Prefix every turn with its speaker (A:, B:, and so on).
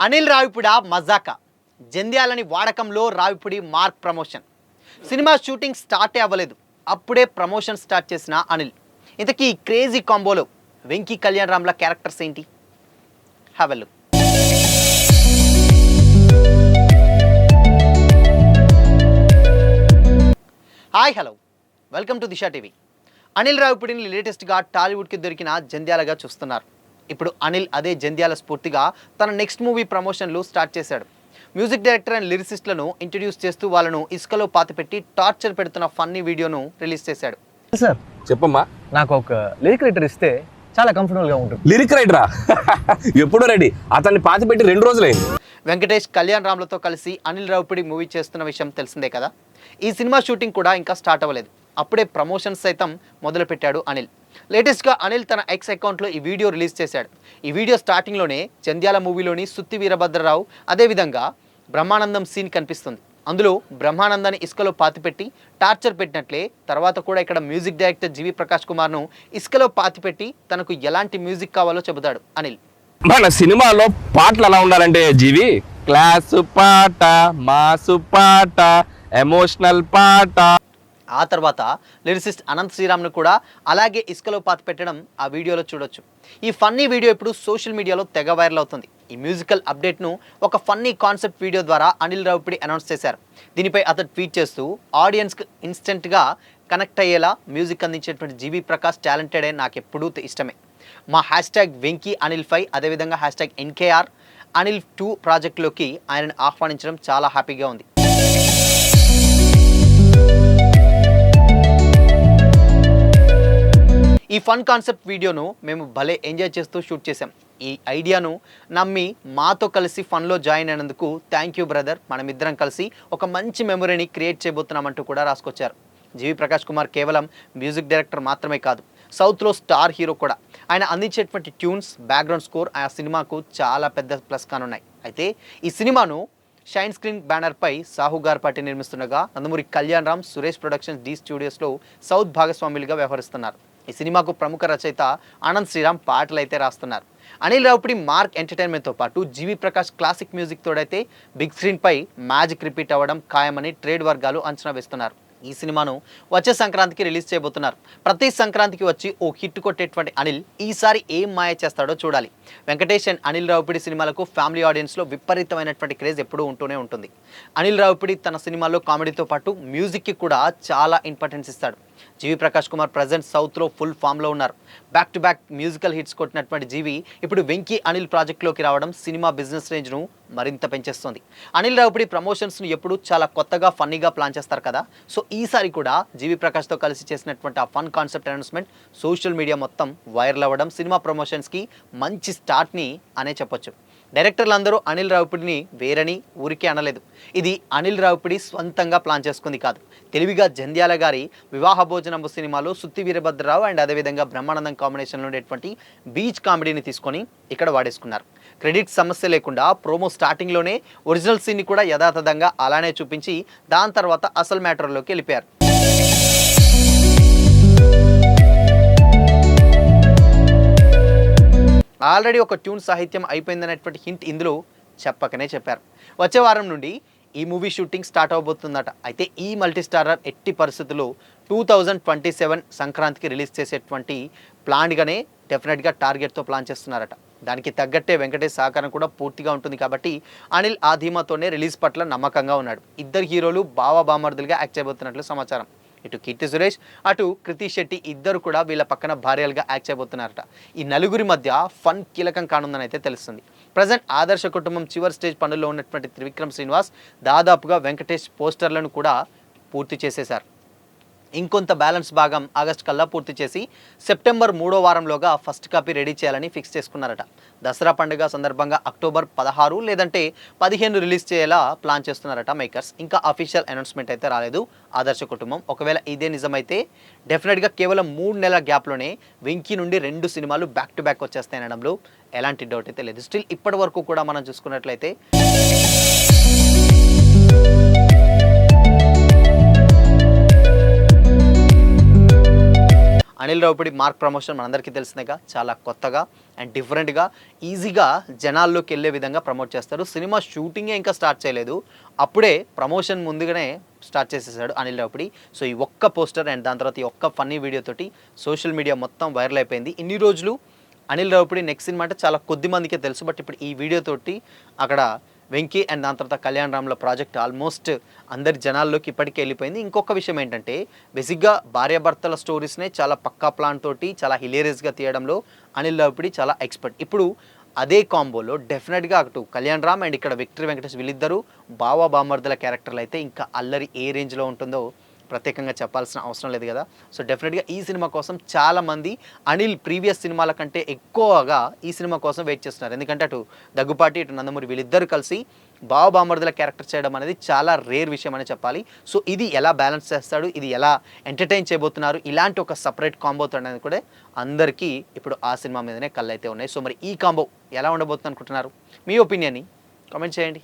A: అనిల్ రావిపూడి మజాకా జంధ్యాలని వాడకంలో Ravipudi mark promotion. Cinema shooting స్టార్టే అవ్వలేదు, అప్పుడే ప్రమోషన్ స్టార్ట్ చేసిన అనిల్. ఇంతకీ ఈ క్రేజీ కాంబోలో వెంకీ కళ్యాణ్ రామ్ల క్యారెక్టర్స్ ఏంటి? Have a look. Hi hello, welcome to Disha TV. Anil రావిపూడిని లేటెస్ట్గా టాలీవుడ్కి దొరికిన జంధ్యాలగా చూస్తున్నారు. ఇప్పుడు అనిల్ అదే జంధ్యాల స్ఫూర్తిగా తన నెక్స్ట్ మూవీ ప్రమోషన్లు స్టార్ట్ చేశాడు. మ్యూజిక్ డైరెక్టర్ అండ్ లిరిసిస్ట్లను ఇంట్రడ్యూస్ చేస్తూ వాళ్ళను ఇసుకలో పాతిపెట్టి టార్చర్ పెడుతున్న ఫన్నీ వీడియోను రిలీజ్ చేశాడు.
B: సార్
C: చెప్పమ్మా.
B: నాకు ఒక లిరిక్ రైటర్ ఇస్తే చాలా కంఫర్టబుల్గా ఉంటుంది.
C: లిరిక్ రైటరా? ఎప్పుడో రెడీ. అతన్ని పాతిపెట్టి 2 రోజులైంది.
A: వెంకటేష్, కళ్యాణ్ రామ్లతో కలిసి అనిల్ రావిపూడి మూవీ చేస్తున్న విషయం తెలిసిందే కదా. ఈ సినిమా షూటింగ్ కూడా ఇంకా స్టార్ట్ అవ్వలేదు, అప్పుడే ప్రమోషన్స్ సైతం మొదలుపెట్టాడు అనిల్. లేటెస్ట్గా అనిల్ తన ఎక్స్ అకౌంట్లో ఈ వీడియో రిలీజ్ చేశాడు. ఈ వీడియో స్టార్టింగ్లోనే జంధ్యాల మూవీలోని సుత్తి వీరభద్రరావు అదేవిధంగా బ్రహ్మానందం సీన్ కనిపిస్తుంది. అందులో బ్రహ్మానందాన్ని ఇసుకలో పాతిపెట్టి టార్చర్ పెట్టినట్లే తర్వాత కూడా ఇక్కడ మ్యూజిక్ డైరెక్టర్ జీవి ప్రకాష్ కుమార్ను ఇసుకలో పాతిపెట్టి తనకు ఎలాంటి మ్యూజిక్ కావాలో చెబుతాడు అనిల్.
C: మన సినిమాలో పాటలు ఎలా ఉండాలంటే జీవి, క్లాసు పాట, మాసు పాట, ఎమోషనల్ పాట.
A: ఆ తర్వాత లిరిసిస్ట్ అనంత్ శ్రీరామ్ను కూడా అలాగే ఇసుకలో పాతి పెట్టడం ఆ వీడియోలో చూడొచ్చు. ఈ ఫన్నీ వీడియో ఇప్పుడు సోషల్ మీడియాలో తెగ వైరల్ అవుతుంది. ఈ మ్యూజికల్ అప్డేట్ను ఒక ఫన్నీ కాన్సెప్ట్ వీడియో ద్వారా అనిల్ రావిపూడి అనౌన్స్ చేశారు. దీనిపై అతను ట్వీట్ చేస్తూ ఆడియన్స్కి ఇన్స్టెంట్గా కనెక్ట్ అయ్యేలా మ్యూజిక్ అందించేటువంటి జీవి ప్రకాష్ టాలెంటెడే, నాకు ఎప్పుడూ ఇష్టమే. మా హ్యాష్ట్యాగ్ వెంకీ అనిల్ 5 అదేవిధంగా హ్యాష్ట్యాగ్ NKR అనిల్ 2 ప్రాజెక్టులోకి ఆయనను ఆహ్వానించడం చాలా హ్యాపీగా ఉంది. ఈ ఫన్ కాన్సెప్ట్ వీడియోను మేము భలే ఎంజాయ్ చేస్తూ షూట్ చేసాం. ఈ ఐడియాను నమ్మి మాతో కలిసి ఫన్లో జాయిన్ అయినందుకు థ్యాంక్ యూ బ్రదర్. మనమిద్దరం కలిసి ఒక మంచి మెమరీని క్రియేట్ చేయబోతున్నామంటూ కూడా రాసుకొచ్చారు. జీవి ప్రకాష్ కుమార్ కేవలం మ్యూజిక్ డైరెక్టర్ మాత్రమే కాదు, సౌత్లో స్టార్ హీరో కూడా. ఆయన అందించేటువంటి ట్యూన్స్, బ్యాక్గ్రౌండ్ స్కోర్ ఆ సినిమాకు చాలా పెద్ద ప్లస్ కానున్నాయి. అయితే ఈ సినిమాను షైన్ స్క్రీన్ బ్యానర్పై సాహు గార్పాటి నిర్మిస్తుండగా నందమూరి కళ్యాణ్ రామ్, సురేష్ ప్రొడక్షన్స్ డి స్టూడియోస్లో సౌత్ భాగస్వాములుగా వ్యవహరిస్తున్నారు. ఈ సినిమాకు ప్రముఖ రచయిత ఆనంద్ శ్రీరామ్ పాటలు అయితే రాస్తున్నారు. అనిల్ రావిపూడి మార్క్ ఎంటర్టైన్మెంట్తో పాటు జీవి ప్రకాష్ క్లాసిక్ మ్యూజిక్ తోడైతే బిగ్ స్క్రీన్పై మ్యాజిక్ రిపీట్ అవ్వడం ఖాయమని ట్రేడ్ వర్గాలు అంచనా వేస్తున్నారు. ఈ సినిమాను వచ్చే సంక్రాంతికి రిలీజ్ చేయబోతున్నారు. ప్రతి సంక్రాంతికి వచ్చి ఓ హిట్ కొట్టేటువంటి అనిల్ ఈసారి ఏం మాయ చేస్తాడో చూడాలి. వెంకటేష్ అండ్ అనిల్ రావిపూడి సినిమాలకు ఫ్యామిలీ ఆడియన్స్లో విపరీతమైనటువంటి క్రేజ్ ఎప్పుడూ ఉంటూనే ఉంటుంది. అనిల్ రావిపూడి తన సినిమాల్లో కామెడీతో పాటు మ్యూజిక్కి కూడా చాలా ఇంపార్టెన్స్ ఇస్తాడు. జీవి ప్రకాష్ కుమార్ ప్రజెంట్ సౌత్లో ఫుల్ ఫామ్లో ఉన్నారు. Back to back musical hits కొట్టినటువంటి జీవి ఇప్పుడు వెంకీ అనిల్ ప్రాజెక్ట్లోకి రావడం సినిమా బిజినెస్ రేంజ్ను మరింత పెంచేస్తుంది. అనిల్ రావిపూడి ప్రమోషన్స్ను ఎప్పుడు చాలా కొత్తగా ఫన్నీగా ప్లాన్ చేస్తారు కదా. సో ఈసారి కూడా జీవి ప్రకాష్తో కలిసి చేసినటువంటి ఆ fun concept announcement social media మొత్తం వైరల్ అవ్వడం సినిమా ప్రమోషన్స్కి మంచి స్టార్ట్ని అనే చెప్పొచ్చు. డైరెక్టర్లు అందరూ అనిల్ రావిపూడిని వేరని ఊరికే అనలేదు. ఇది అనిల్ రావిపూడి స్వంతంగా ప్లాన్ చేసుకుంది కాదు. తెలివిగా జంధ్యాల గారి వివాహ భోజనంబు సినిమాలో సుత్తి వీరభద్రరావు అండ్ అదేవిధంగా బ్రహ్మానందం కాంబినేషన్లో ఉండేటువంటి బీచ్ కామెడీని తీసుకొని ఇక్కడ వాడేసుకున్నారు. క్రెడిట్ సమస్య లేకుండా ప్రోమో స్టార్టింగ్లోనే ఒరిజినల్ సీన్ని కూడా యథాతథంగా అలానే చూపించి దాని తర్వాత అసలు మ్యాటర్లోకి వెళ్ళిపోయారు. ఆల్రెడీ ఒక ట్యూన్ సాహిత్యం అయిపోయిందనేటువంటి హింట్ ఇందులో చెప్పకనే చెప్పారు. వచ్చే వారం నుండి ఈ మూవీ షూటింగ్ స్టార్ట్ అవబోతుందట. అయితే ఈ మల్టీ స్టారర్ ఎట్టి పరిస్థితుల్లో 2027 సంక్రాంతికి రిలీజ్ చేసేటువంటి ప్లాన్గానే డెఫినెట్గా టార్గెట్తో ప్లాన్ చేస్తున్నారట. దానికి తగ్గట్టే వెంకటేష్ సహకారం కూడా పూర్తిగా ఉంటుంది కాబట్టి అనిల్ ఆ ధీమాతోనే రిలీజ్ పట్ల నమ్మకంగా ఉన్నాడు. ఇద్దరు హీరోలు బామర్దులుగా యాక్ట్ చేయబోతున్నట్లు సమాచారం. ఇటు కీర్తి సురేష్, అటు కృతి శెట్టి ఇద్దరు కూడా వీళ్ళ పక్కన భార్యలుగా యాక్ట్ చేయబోతున్నారట. ఈ నలుగురి మధ్య ఫన్ కీలకం కానుందని అయితే తెలుస్తుంది. ప్రజెంట్ ఆదర్శ కుటుంబం చివరి స్టేజ్ పనుల్లో ఉన్నటువంటి త్రివిక్రమ్ శ్రీనివాస్ దాదాపుగా వెంకటేష్ పోస్టర్లను కూడా పూర్తి చేసేశారు. ఇంకొంత బ్యాలెన్స్ భాగం ఆగస్టు కల్లా పూర్తి చేసి సెప్టెంబర్ 3వ వారంలోగా ఫస్ట్ కాపీ రెడీ చేయాలని ఫిక్స్ చేసుకున్నారట. దసరా పండుగ సందర్భంగా అక్టోబర్ 16 లేదంటే 15 రిలీజ్ చేయాలా ప్లాన్ చేస్తున్నారట మేకర్స్. ఇంకా అఫీషియల్ అనౌన్స్మెంట్ అయితే రాలేదు ఆదర్శ కుటుంబం. ఒకవేళ ఇదే నిజమైతే డెఫినెట్గా కేవలం 3 నెలల గ్యాప్లోనే వెంకీ నుండి 2 సినిమాలు బ్యాక్ టు బ్యాక్ వచ్చేస్తాయనడంలో ఎలాంటి డౌట్ అయితే లేదు. స్టిల్ ఇప్పటి వరకు కూడా మనం చూసుకున్నట్లయితే అనిల్ రావిపూడి మార్క్ ప్రమోషన్ మనందరికీ తెలిసిందేగా, చాలా కొత్తగా అండ్ డిఫరెంట్గా ఈజీగా జనాల్లోకి వెళ్ళే విధంగా ప్రమోట్ చేస్తారు. సినిమా షూటింగే ఇంకా స్టార్ట్ చేయలేదు, అప్పుడే ప్రమోషన్ ముందుగానే స్టార్ట్ చేసేసాడు అనిల్ రావిపూడి. సో ఈ ఒక్క పోస్టర్ అండ్ దాని తర్వాత ఈ ఒక్క ఫన్నీ వీడియోతోటి సోషల్ మీడియా మొత్తం వైరల్ అయిపోయింది. ఇన్ని రోజులు అనిల్ రావిపూడి నెక్స్ట్ సినిమా అంటే చాలా కొద్ది మందికే తెలుసు, బట్ ఇప్పుడు ఈ వీడియోతోటి అక్కడ వెంకీ అండ్ దాని తర్వాత కళ్యాణ్ రామ్ల ప్రాజెక్ట్ ఆల్మోస్ట్ అందరి జనాల్లోకి ఇప్పటికే వెళ్ళిపోయింది. ఇంకొక విషయం ఏంటంటే, బేసిక్గా భార్యాభర్తల స్టోరీస్నే చాలా పక్కా ప్లాన్ తోటి చాలా హిలేరియస్గా తీయడంలో అనిల్ రావిపూడి చాలా ఎక్స్పర్ట్. ఇప్పుడు అదే కాంబోలో డెఫినెట్గా అటు కళ్యాణ్ రామ్ అండ్ ఇక్కడ విక్టరీ వెంకటేష్ వీళ్ళిద్దరూ బావా బామర్దల క్యారెక్టర్లు అయితే ఇంకా అల్లరి ఏ రేంజ్లో ఉంటుందో ప్రత్యేకంగా చెప్పాల్సిన అవసరం లేదు కదా. సో డెఫినెట్గా ఈ సినిమా కోసం చాలామంది అనిల్ ప్రీవియస్ సినిమాల కంటే ఎక్కువగా ఈ సినిమా కోసం వెయిట్ చేస్తున్నారు. ఎందుకంటే అటు దగ్గుపాటి ఇటు నందమూరి వీళ్ళిద్దరు కలిసి బామర్దుల క్యారెక్టర్ చేయడం అనేది చాలా రేర్ విషయం అని చెప్పాలి. సో ఇది ఎలా బ్యాలెన్స్ చేస్తాడు, ఇది ఎలా ఎంటర్టైన్ చేయబోతున్నారు, ఇలాంటి ఒక సపరేట్ కాంబోతో అనేది కూడా అందరికీ ఇప్పుడు ఆ సినిమా మీదనే కళ్ళు అయితే ఉన్నాయి. సో మరి ఈ కాంబో ఎలా ఉండబోతుంది అనుకుంటున్నారు? మీ ఒపీనియన్ని కామెంట్ చేయండి.